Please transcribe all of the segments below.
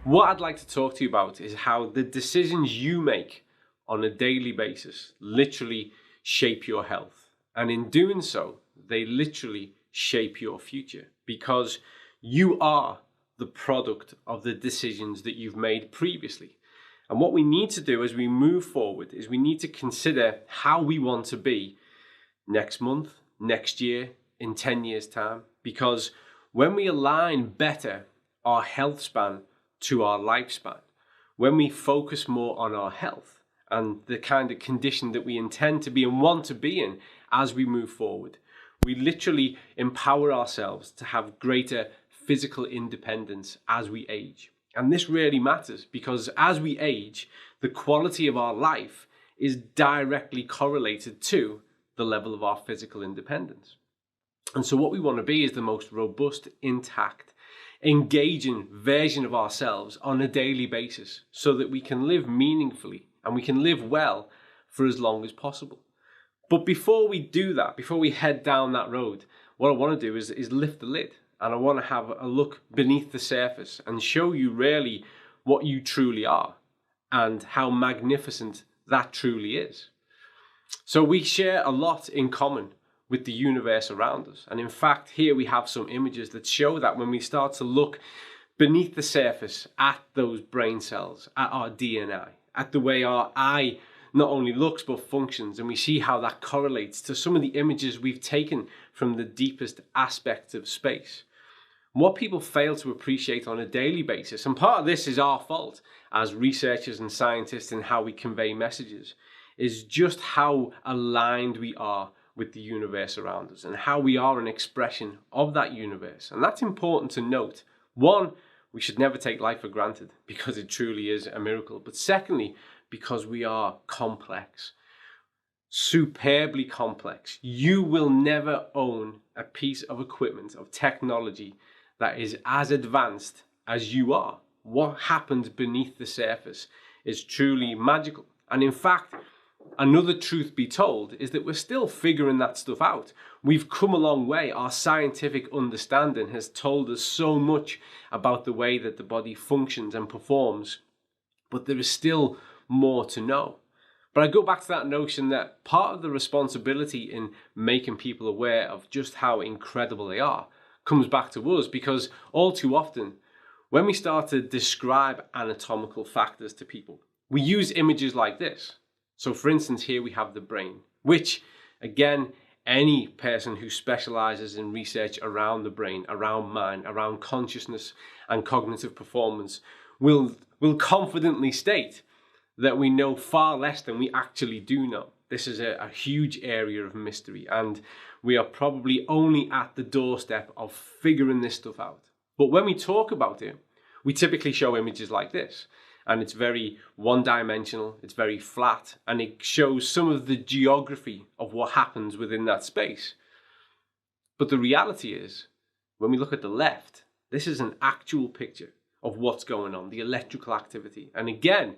What I'd like to talk to you about is how the decisions you make on a daily basis literally shape your health. And in doing so, they literally shape your future, because you are the product of the decisions that you've made previously. And what we need to do as we move forward is we need to consider how we want to be next month, next year, in 10 years' time. Because when we align better our health span to our lifespan, when we focus more on our health and the kind of condition that we intend to be and want to be in as we move forward, we literally empower ourselves to have greater physical independence as we age. And this really matters, because as we age, the quality of our life is directly correlated to the level of our physical independence. And so what we want to be is the most robust, intact, engaging version of ourselves on a daily basis, so that we can live meaningfully and we can live well for as long as possible. But before we do that, before we head down that road, what I want to do is lift the lid, and I want to have a look beneath the surface and show you really what you truly are and how magnificent that truly is. So we share a lot in common with the universe around us. And in fact, here we have some images that show that when we start to look beneath the surface at those brain cells, at our DNA, at the way our eye not only looks but functions, and we see how that correlates to some of the images we've taken from the deepest aspects of space. What people fail to appreciate on a daily basis, and part of this is our fault as researchers and scientists in how we convey messages, is just how aligned we are with the universe around us and how we are an expression of that universe. And that's important to note. One, we should never take life for granted, because it truly is a miracle. But secondly, because we are complex, superbly complex. You will never own a piece of equipment, of technology, that is as advanced as you are. What happens beneath the surface is truly magical. And in fact, another truth be told is that we're still figuring that stuff out. We've come a long way. Our scientific understanding has told us so much about the way that the body functions and performs, but there is still more to know. But I go back to that notion that part of the responsibility in making people aware of just how incredible they are comes back to us, because all too often, when we start to describe anatomical factors to people, we use images like this. So for instance, here we have the brain, which again, any person who specializes in research around the brain, around mind, around consciousness and cognitive performance will confidently state that we know far less than we actually do know. This is a huge area of mystery, and we are probably only at the doorstep of figuring this stuff out. But when we talk about it, we typically show images like this. And it's very one-dimensional, it's very flat, and it shows some of the geography of what happens within that space. But the reality is, when we look at the left, this is an actual picture of what's going on, the electrical activity. And again,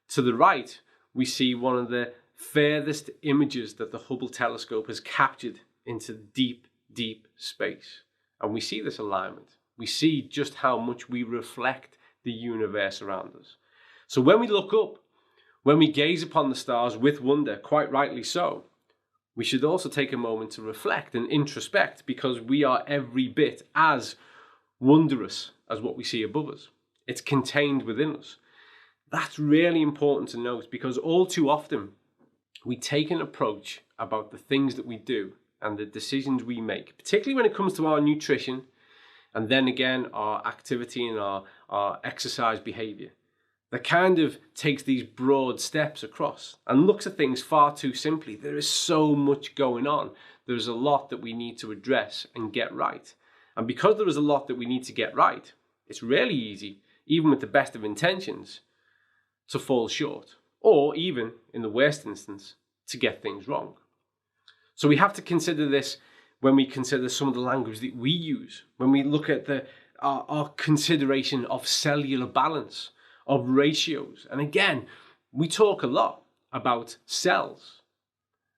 to the right, we see one of the furthest images that the Hubble telescope has captured into deep, deep space. And we see this alignment. We see just how much we reflect the universe around us. So when we look up, when we gaze upon the stars with wonder, quite rightly so, we should also take a moment to reflect and introspect, because we are every bit as wondrous as what we see above us. It's contained within us. That's really important to note, because all too often we take an approach about the things that we do and the decisions we make, particularly when it comes to our nutrition, and then again our activity and our exercise behavior, that kind of takes these broad steps across and looks at things far too simply. There is so much going on. There's a lot that we need to address and get right. And because there is a lot that we need to get right, it's really easy, even with the best of intentions, to fall short, or even, in the worst instance, to get things wrong. So we have to consider this when we consider some of the language that we use, when we look at our consideration of cellular balance, of ratios. And again, we talk a lot about cells,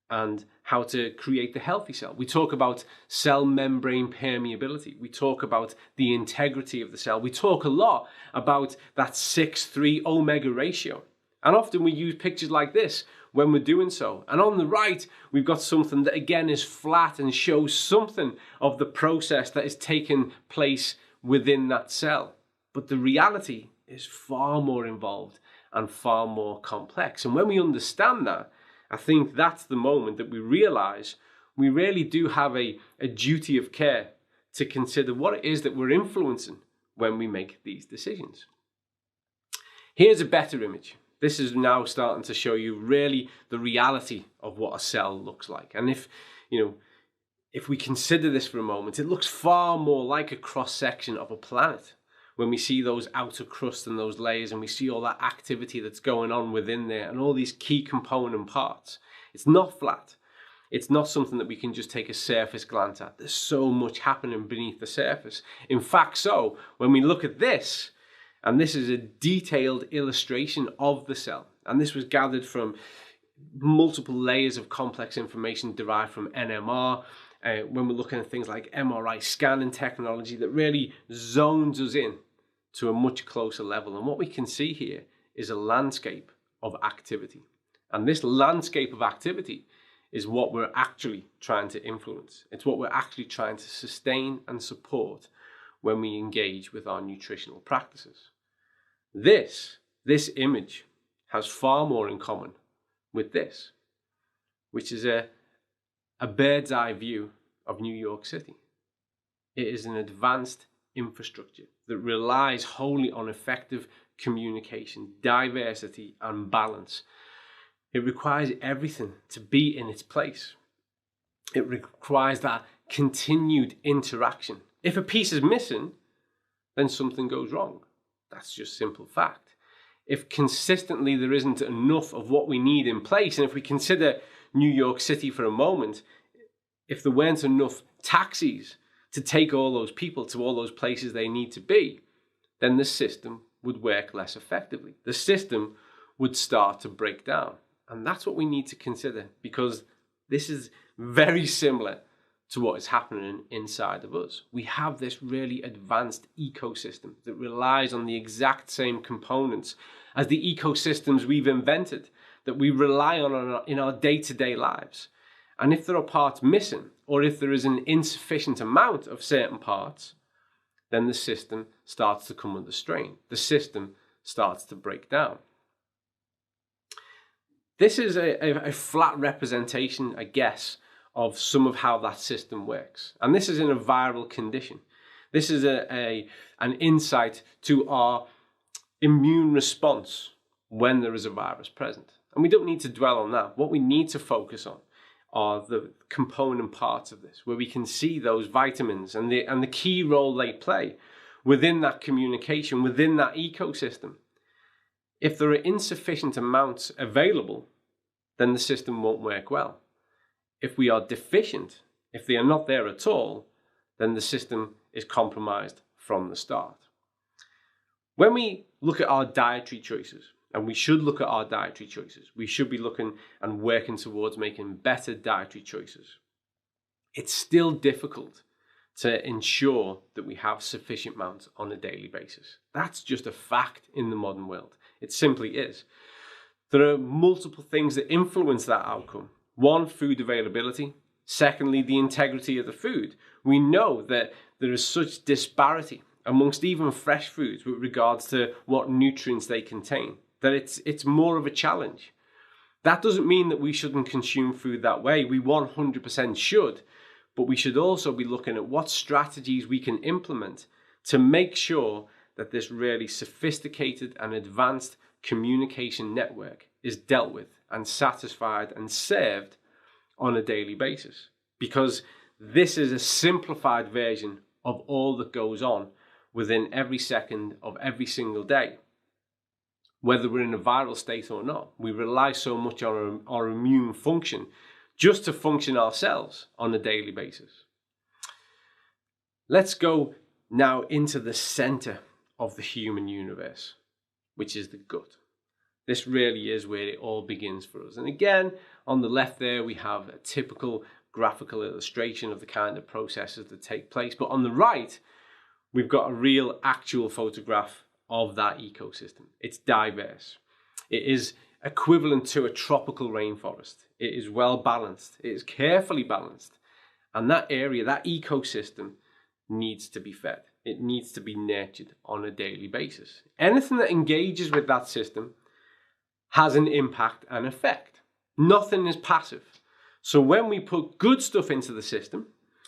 and how to create the healthy cell. We talk about cell membrane permeability. We talk about the integrity of the cell. We talk a lot about that 6:3 omega ratio. And often we use pictures like this when we're doing so. And on the right, we've got something that again is flat and shows something of the process that is taking place within that cell. But the reality is far more involved and far more complex. And when we understand that, I think that's the moment that we realize we really do have a duty of care to consider what it is that we're influencing when we make these decisions. Here's a better image. This is now starting to show you really the reality of what a cell looks like. And if we consider this for a moment, it looks far more like a cross-section of a planet. When we see those outer crusts and those layers, and we see all that activity that's going on within there and all these key component parts. It's not flat. It's not something that we can just take a surface glance at. There's so much happening beneath the surface. In fact, so when we look at this, and this is a detailed illustration of the cell, and this was gathered from multiple layers of complex information derived from NMR, when we're looking at things like MRI scanning technology that really zones us in to a much closer level. And what we can see here is a landscape of activity. And this landscape of activity is what we're actually trying to influence. It's what we're actually trying to sustain and support when we engage with our nutritional practices. This image has far more in common with this, which is a bird's eye view of New York City. It is an advanced infrastructure that relies wholly on effective communication, diversity, and balance. It requires everything to be in its place. It requires that continued interaction. If a piece is missing, then something goes wrong. That's just simple fact. If consistently there isn't enough of what we need in place, and if we consider New York City for a moment, if there weren't enough taxis to take all those people to all those places they need to be, then the system would work less effectively. The system would start to break down. And that's what we need to consider, because this is very similar to what is happening inside of us. We have this really advanced ecosystem that relies on the exact same components as the ecosystems we've invented, that we rely on in our day-to-day lives. And if there are parts missing, or if there is an insufficient amount of certain parts, then the system starts to come under strain. The system starts to break down. This is a flat representation, I guess, of some of how that system works. And this is in a viral condition. This is an insight to our immune response when there is a virus present. And we don't need to dwell on that. What we need to focus on are the component parts of this, where we can see those vitamins and the key role they play within that communication, within that ecosystem. If there are insufficient amounts available, then the system won't work well. If we are deficient, if they are not there at all, then the system is compromised from the start. When we look at our dietary choices, and we should look at our dietary choices, we should be looking and working towards making better dietary choices. It's still difficult to ensure that we have sufficient amounts on a daily basis. That's just a fact in the modern world. It simply is. There are multiple things that influence that outcome. One, food availability. Secondly, the integrity of the food. We know that there is such disparity amongst even fresh foods with regards to what nutrients they contain, that it's more of a challenge. That doesn't mean that we shouldn't consume food that way. We 100% should, but we should also be looking at what strategies we can implement to make sure that this really sophisticated and advanced communication network is dealt with and satisfied and served on a daily basis. Because this is a simplified version of all that goes on within every second of every single day. Whether we're in a viral state or not, we rely so much on our immune function just to function ourselves on a daily basis. Let's go now into the center of the human universe, which is the gut. This really is where it all begins for us. And again, on the left there, we have a typical graphical illustration of the kind of processes that take place. But on the right, we've got a real actual photograph of that ecosystem. It's diverse. It is equivalent to a tropical rainforest. It is well balanced. It is carefully balanced. And that area, that ecosystem, needs to be fed. It needs to be nurtured on a daily basis. Anything that engages with that system has an impact and effect. Nothing is passive. So when we put good stuff into the system,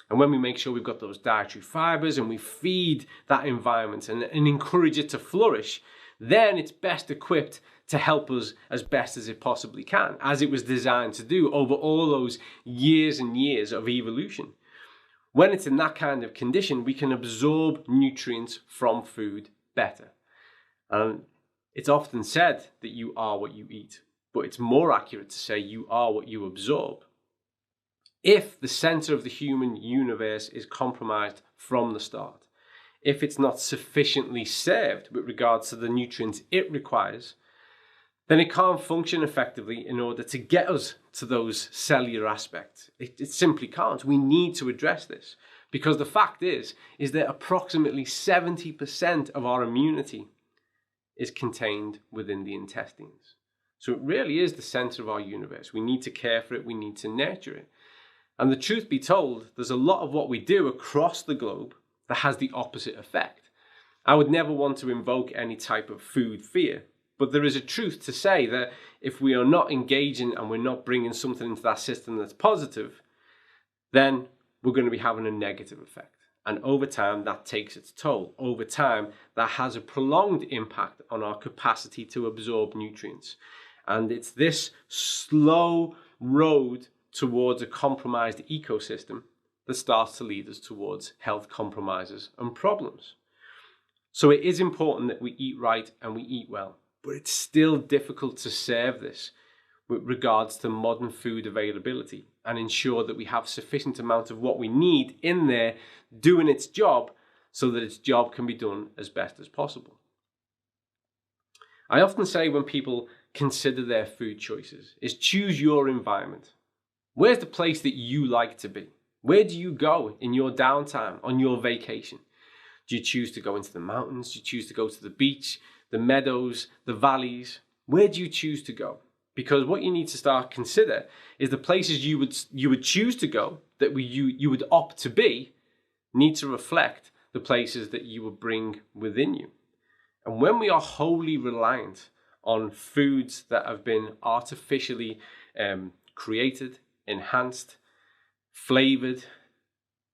and when we make sure we've got those dietary fibers and we feed that environment and encourage it to flourish, then it's best equipped to help us as best as it possibly can, as it was designed to do over all those years and years of evolution. When it's in that kind of condition, we can absorb nutrients from food better. And it's often said that you are what you eat, but it's more accurate to say you are what you absorb. If the center of the human universe is compromised from the start, if it's not sufficiently served with regards to the nutrients it requires, then it can't function effectively in order to get us to those cellular aspects. It simply can't. We need to address this, because the fact is that approximately 70% of our immunity is contained within the intestines. So it really is the center of our universe. We need to care for it. We need to nurture it. And the truth be told, there's a lot of what we do across the globe that has the opposite effect. I would never want to invoke any type of food fear, but there is a truth to say that if we are not engaging and we're not bringing something into that system that's positive, then we're going to be having a negative effect. And over time, that takes its toll. Over time, that has a prolonged impact on our capacity to absorb nutrients. And it's this slow road towards a compromised ecosystem that starts to lead us towards health compromises and problems. So it is important that we eat right and we eat well, but it's still difficult to serve this with regards to modern food availability and ensure that we have sufficient amount of what we need in there doing its job so that its job can be done as best as possible. I often say when people consider their food choices is choose your environment. Where's the place that you like to be? Where do you go in your downtime, on your vacation? Do you choose to go into the mountains? Do you choose to go to the beach, the meadows, the valleys? Where do you choose to go? Because what you need to start consider is the places you would choose to go, that you would opt to be, need to reflect the places that you would bring within you. And when we are wholly reliant on foods that have been artificially created, enhanced, flavored,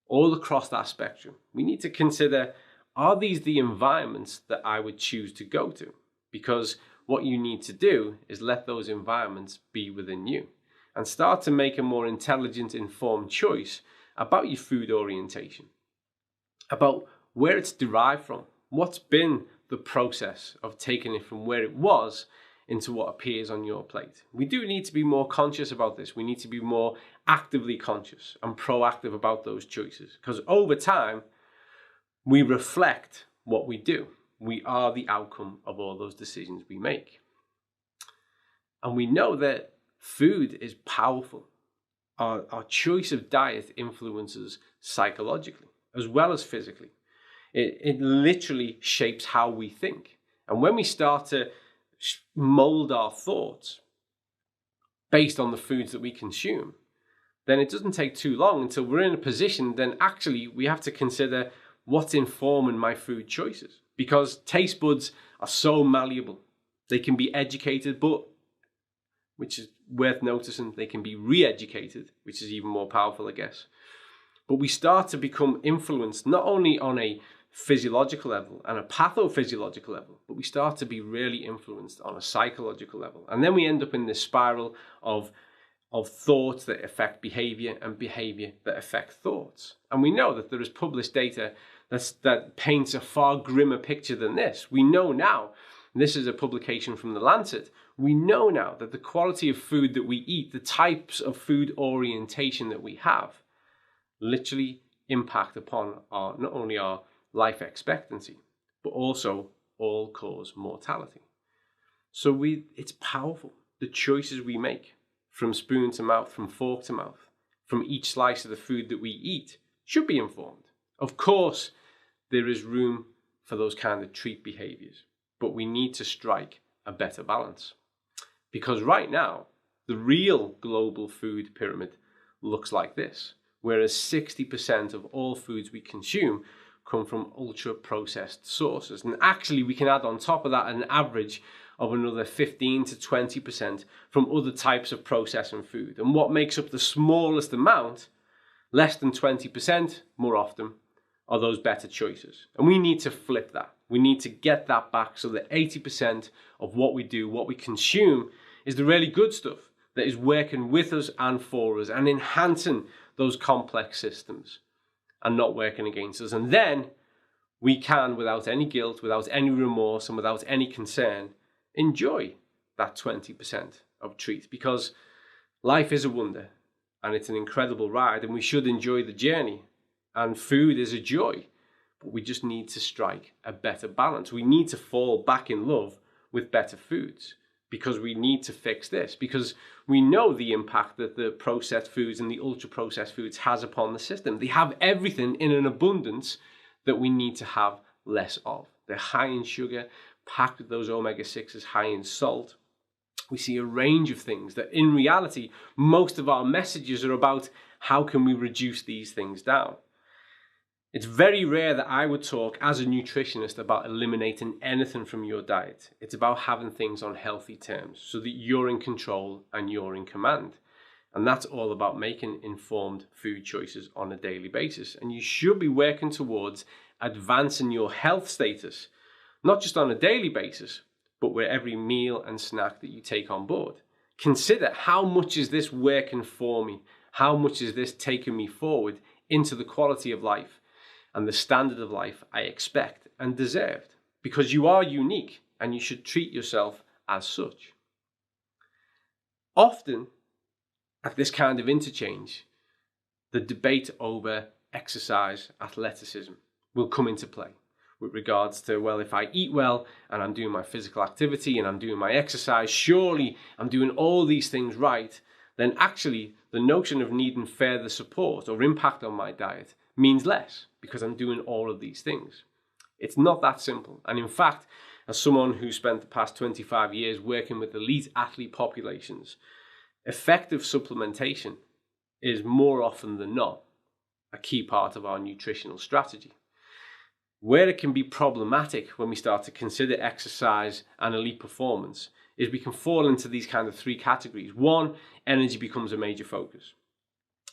all across that spectrum, we need to consider, are these the environments that I would choose to go to? Because what you need to do is let those environments be within you and start to make a more intelligent, informed choice about your food orientation, about where it's derived from, what's been the process of taking it from where it was into what appears on your plate. We do need to be more conscious about this. We need to be more actively conscious and proactive about those choices, because over time, we reflect what we do. We are the outcome of all those decisions we make. And we know that food is powerful. Our choice of diet influences psychologically as well as physically. It literally shapes how we think. And when we start to mold our thoughts based on the foods that we consume, then it doesn't take too long until we're in a position, then actually we have to consider what's informing my food choices. Because taste buds are so malleable. They can be educated, but, which is worth noticing, they can be re-educated, which is even more powerful, I guess. But we start to become influenced not only on a physiological level and a pathophysiological level, but we start to be really influenced on a psychological level. And then we end up in this spiral of thoughts that affect behavior and behavior that affect thoughts. And we know that there is published data that paints a far grimmer picture than this. We know now, and this is a publication from The Lancet, we know now that the quality of food that we eat, the types of food orientation that we have, literally impact upon not only our life expectancy, but also all-cause mortality. So it's powerful. The choices we make, from spoon to mouth, from fork to mouth, from each slice of the food that we eat, should be informed. Of course, there is room for those kind of treat behaviors, but we need to strike a better balance. Because right now, the real global food pyramid looks like this, whereas 60% of all foods we consume come from ultra-processed sources. And actually, we can add on top of that an average of another 15 to 20% from other types of processing food. And what makes up the smallest amount, less than 20% more often, are those better choices. And we need to flip that. We need to get that back so that 80% of what we do, what we consume, is the really good stuff that is working with us and for us and enhancing those complex systems and not working against us. And then we can, without any guilt, without any remorse, and without any concern, enjoy that 20% of treat, because life is a wonder and it's an incredible ride, and we should enjoy the journey. And food is a joy, but we just need to strike a better balance. We need to fall back in love with better foods, because we need to fix this, because we know the impact that the processed foods and the ultra processed foods has upon the system. They have everything in an abundance that we need to have less of. They're high in sugar, packed with those omega-6s, high in salt. We see a range of things that in reality, most of our messages are about how can we reduce these things down. It's very rare that I would talk as a nutritionist about eliminating anything from your diet. It's about having things on healthy terms so that you're in control and you're in command. And that's all about making informed food choices on a daily basis. And you should be working towards advancing your health status, not just on a daily basis, but with every meal and snack that you take on board. Consider, how much is this working for me? How much is this taking me forward into the quality of life and the standard of life I expect and deserved? Because you are unique and you should treat yourself as such. Often, at this kind of interchange, the debate over exercise, athleticism will come into play with regards to, well, if I eat well and I'm doing my physical activity and I'm doing my exercise, surely I'm doing all these things right, then actually the notion of needing further support or impact on my diet means less because I'm doing all of these things. It's not that simple. And in fact, as someone who spent the past 25 years working with elite athlete populations, effective supplementation is more often than not a key part of our nutritional strategy. Where it can be problematic when we start to consider exercise and elite performance is we can fall into these kind of three categories. One, energy becomes a major focus.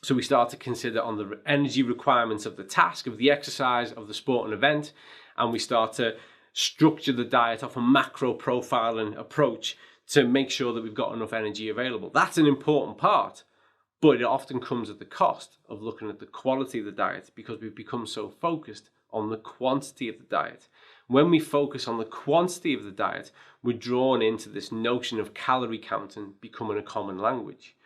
So we start to consider on the energy requirements of the task, of the exercise, of the sport and event, and we start to structure the diet off a macro profiling approach to make sure that we've got enough energy available. That's an important part, but it often comes at the cost of looking at the quality of the diet because we've become so focused on the quantity of the diet. When we focus on the quantity of the diet, we're drawn into this notion of calorie counting becoming a common language.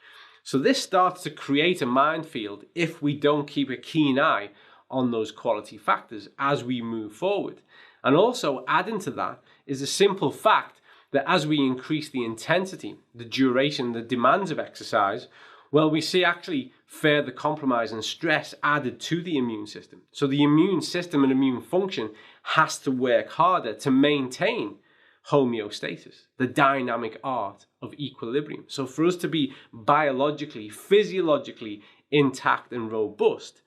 So this starts to create a minefield if we don't keep a keen eye on those quality factors as we move forward. And also adding to that is a simple fact that as we increase the intensity, the duration, the demands of exercise, well, we see actually further compromise and stress added to the immune system. So the immune system and immune function has to work harder to maintain homeostasis, the dynamic art of equilibrium. So for us to be biologically, physiologically intact and robust,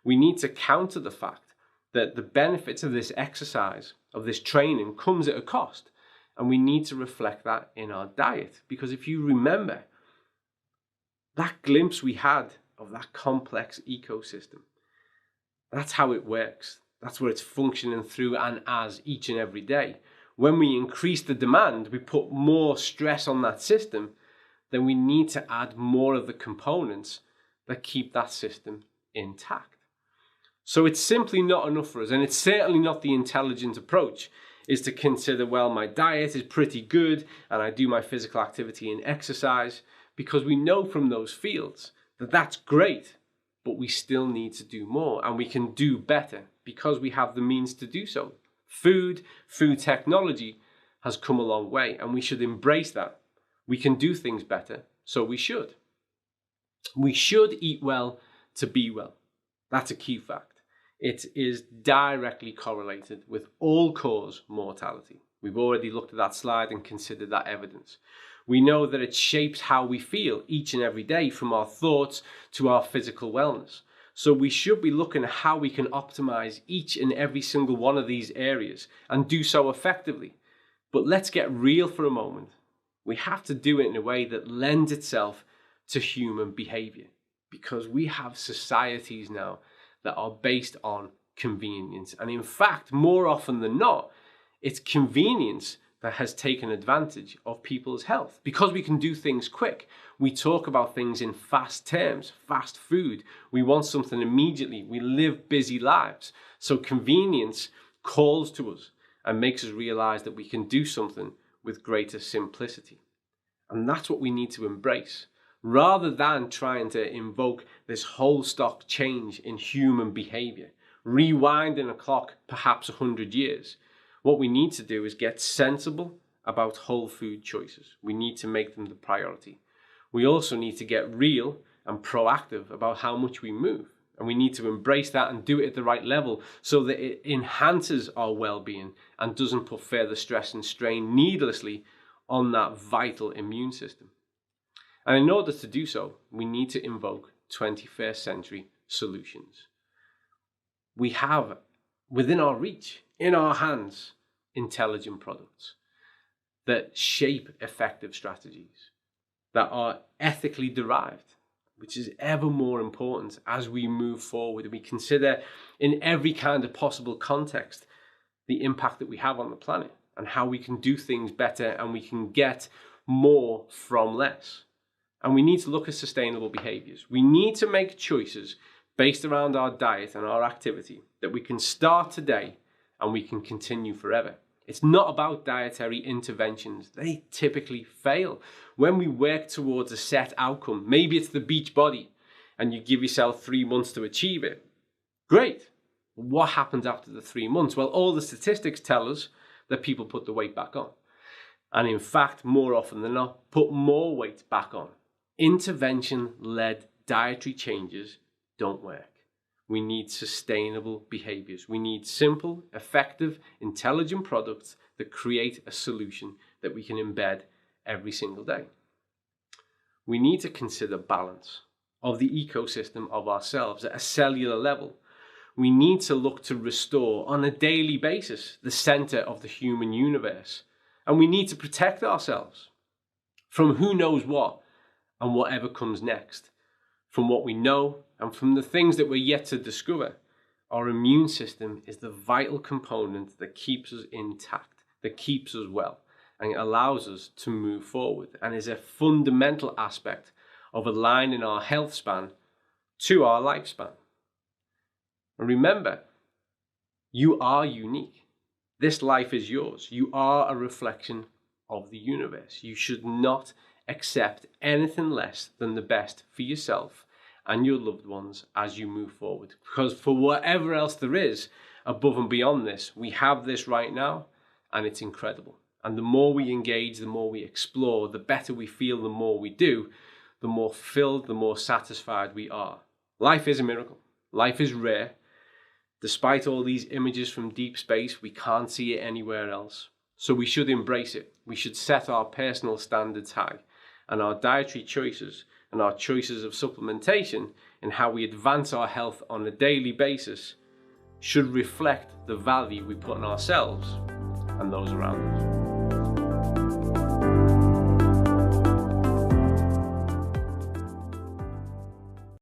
we need to counter the fact that the benefits of this exercise, of this training, comes at a cost. And we need to reflect that in our diet. Because if you remember, that glimpse we had of that complex ecosystem, that's how it works. That's what it's functioning through and as each and every day. When we increase the demand, we put more stress on that system, then we need to add more of the components that keep that system intact. So it's simply not enough for us, and it's certainly not the intelligent approach, is to consider, well, my diet is pretty good and I do my physical activity and exercise, because we know from those fields that that's great, but we still need to do more, and we can do better because we have the means to do so. Food technology has come a long way, and we should embrace that. We can do things better, so we should. We should eat well to be well. That's a key fact. It is directly correlated with all-cause mortality. We've already looked at that slide and considered that evidence. We know that it shapes how we feel each and every day, from our thoughts to our physical wellness. So we should be looking at how we can optimize each and every single one of these areas and do so effectively. But let's get real for a moment. We have to do it in a way that lends itself to human behavior, because we have societies now that are based on convenience. And in fact, more often than not, it's convenience that has taken advantage of people's health. Because we can do things quick, we talk about things in fast terms, fast food. We want something immediately. We live busy lives. So convenience calls to us and makes us realize that we can do something with greater simplicity. And that's what we need to embrace, rather than trying to invoke this whole stock change in human behavior, rewinding a clock perhaps 100 years. What we need to do is get sensible about whole food choices. We need to make them the priority. We also need to get real and proactive about how much we move. And we need to embrace that and do it at the right level so that it enhances our well-being and doesn't put further stress and strain needlessly on that vital immune system. And in order to do so, we need to invoke 21st century solutions. We have within our reach, in our hands, intelligent products that shape effective strategies, that are ethically derived, which is ever more important as we move forward. We consider in every kind of possible context the impact that we have on the planet and how we can do things better and we can get more from less. And we need to look at sustainable behaviors. We need to make choices based around our diet and our activity that we can start today and we can continue forever. It's not about dietary interventions. They typically fail. When we work towards a set outcome, maybe it's the beach body, and you give yourself 3 months to achieve it. Great. What happens after the 3 months? Well, all the statistics tell us that people put the weight back on. And in fact, more often than not, put more weight back on. Intervention-led dietary changes don't work. We need sustainable behaviors. We need simple, effective, intelligent products that create a solution that we can embed every single day. We need to consider balance of the ecosystem of ourselves at a cellular level. We need to look to restore on a daily basis the center of the human universe. And we need to protect ourselves from who knows what and whatever comes next, from what we know and from the things that we're yet to discover. Our immune system is the vital component that keeps us intact, that keeps us well, and it allows us to move forward, and is a fundamental aspect of aligning our health span to our lifespan. And remember, you are unique. This life is yours. You are a reflection of the universe. You should not accept anything less than the best for yourself and your loved ones as you move forward. Because for whatever else there is above and beyond this, we have this right now, and it's incredible. And the more we engage, the more we explore, the better we feel, the more we do, the more fulfilled, the more satisfied we are. Life is a miracle. Life is rare. Despite all these images from deep space, we can't see it anywhere else. So we should embrace it. We should set our personal standards high, and our dietary choices and our choices of supplementation and how we advance our health on a daily basis should reflect the value we put on ourselves and those around us.